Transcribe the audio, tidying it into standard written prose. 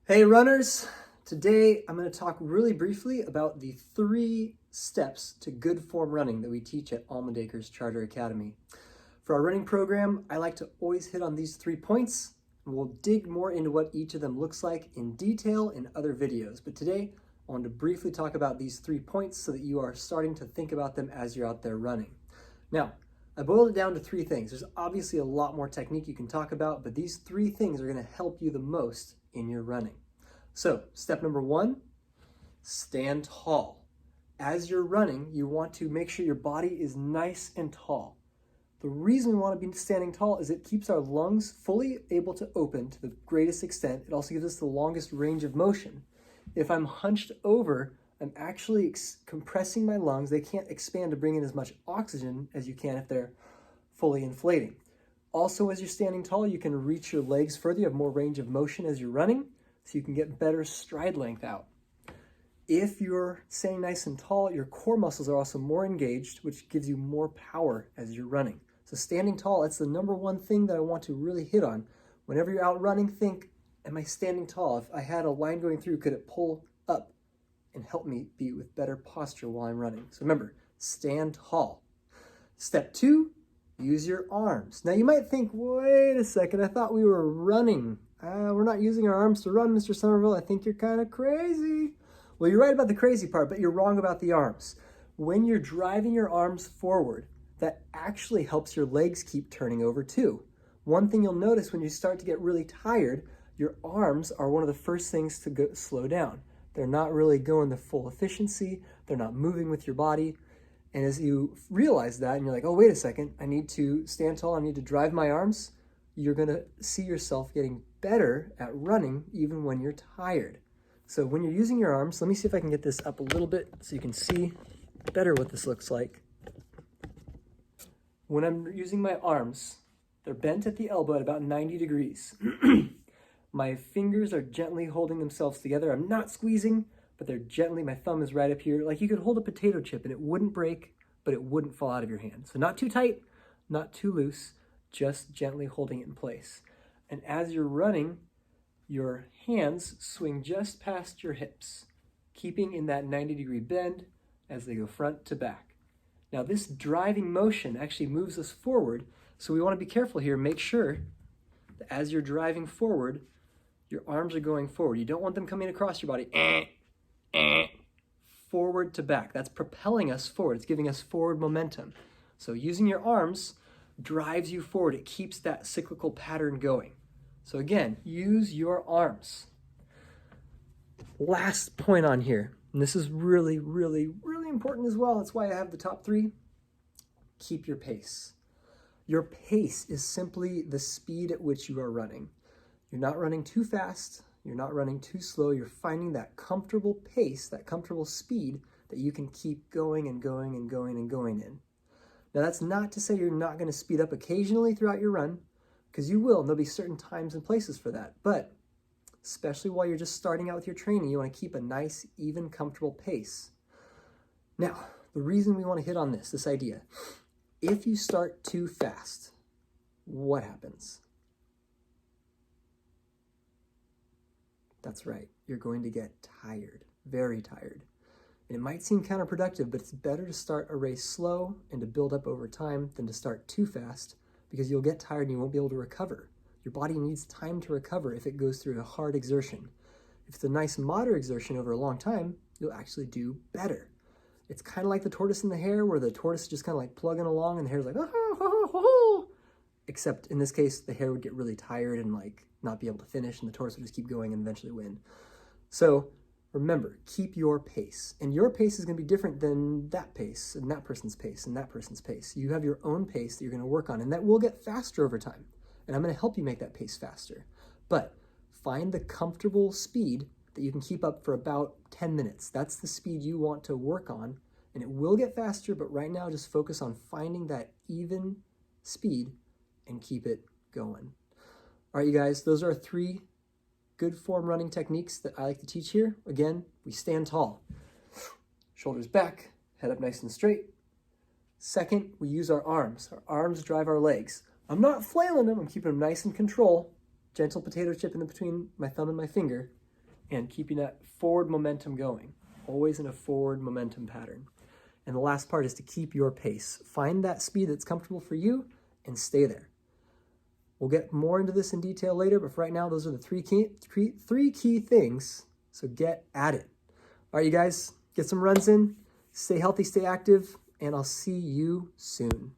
Hey runners! Today I'm going to talk really briefly about the 3 steps to good form running that we teach at Almond Charter Academy. For our running program, I like to always hit on these 3 points, and we'll dig more into what each of them looks like in detail in other videos. But today, I want to briefly talk about these 3 points so that you are starting to think about them as you're out there running. Now, I boiled it down to 3 things. There's obviously a lot more technique you can talk about, but these 3 things are going to help you the most in your running. So, step number 1, stand tall. As you're running, you want to make sure your body is nice and tall. The reason we want to be standing tall is it keeps our lungs fully able to open to the greatest extent. It also gives us the longest range of motion. If I'm hunched over, I'm actually compressing my lungs. They can't expand to bring in as much oxygen as you can if they're fully inflating. Also, as you're standing tall, you can reach your legs further. You have more range of motion as you're running, so you can get better stride length out. If you're staying nice and tall, your core muscles are also more engaged, which gives you more power as you're running. So standing tall, that's the number 1 thing that I want to really hit on. Whenever you're out running, think, am I standing tall? If I had a line going through, could it pull up and help me be with better posture while I'm running? So remember, stand tall. Step 2, use your arms. Now you might think, wait a second, I thought we were running. We're not using our arms to run, Mr. Somerville. I think you're kind of crazy. Well, you're right about the crazy part, but you're wrong about the arms. When you're driving your arms forward, that actually helps your legs keep turning over too. One thing you'll notice when you start to get really tired, your arms are one of the first things to slow down. They're not really going the full efficiency. They're not moving with your body. And as you realize that, and you're like, oh, wait a second, I need to stand tall, I need to drive my arms, you're going to see yourself getting better at running even when you're tired. So when you're using your arms, let me see if I can get this up a little bit so you can see better what this looks like. When I'm using my arms, they're bent at the elbow at about 90 degrees. My fingers are gently holding themselves together. I'm not squeezing, but they're gently, my thumb is right up here. Like you could hold a potato chip and it wouldn't break, but it wouldn't fall out of your hand. So not too tight, not too loose, just gently holding it in place. And as you're running, your hands swing just past your hips, keeping in that 90-degree bend as they go front to back. Now this driving motion actually moves us forward, so we want to be careful here. Make sure that as you're driving forward, your arms are going forward. You don't want them coming across your body. Forward to back. That's propelling us forward. It's giving us forward momentum. So using your arms drives you forward. It keeps that cyclical pattern going. So again, use your arms. Last point on here, and this is really, really, really important as well. That's why I have the top 3. Keep your pace. Your pace is simply the speed at which you are running. You're not running too fast. You're not running too slow. You're finding that comfortable pace, that comfortable speed that you can keep going and going and going and going in. Now that's not to say you're not going to speed up occasionally throughout your run, because you will, and there'll be certain times and places for that. But especially while you're just starting out with your training, you want to keep a nice, even, comfortable pace. Now, the reason we want to hit on this idea, if you start too fast, what happens? That's right, you're going to get tired, very tired. And it might seem counterproductive, but it's better to start a race slow and to build up over time than to start too fast, because you'll get tired and you won't be able to recover. Your body needs time to recover if it goes through a hard exertion. If it's a nice moderate exertion over a long time, you'll actually do better. It's kind of like the tortoise and the hare, where the tortoise is just kind of like plugging along and the hare's like, oh, oh, oh, oh. Except in this case, the hare would get really tired and like not be able to finish, and the tortoise would just keep going and eventually win. So remember, keep your pace. And your pace is going to be different than that pace, and that person's pace, and that person's pace. You have your own pace that you're going to work on, and that will get faster over time. And I'm going to help you make that pace faster. But find the comfortable speed that you can keep up for about 10 minutes. That's the speed you want to work on, and it will get faster, but right now just focus on finding that even speed and keep it going. All right, you guys, those are 3 good form running techniques that I like to teach here. Again, we stand tall. Shoulders back, head up nice and straight. Second, we use our arms. Our arms drive our legs. I'm not flailing them, I'm keeping them nice and control. Gentle potato chip in between my thumb and my finger. and keeping that forward momentum going, always in a forward momentum pattern. And the last part is to keep your pace. Find that speed that's comfortable for you and stay there. We'll get more into this in detail later, but for right now, those are the three key things. So get at it. All right, you guys, get some runs in, stay healthy, stay active, and I'll see you soon.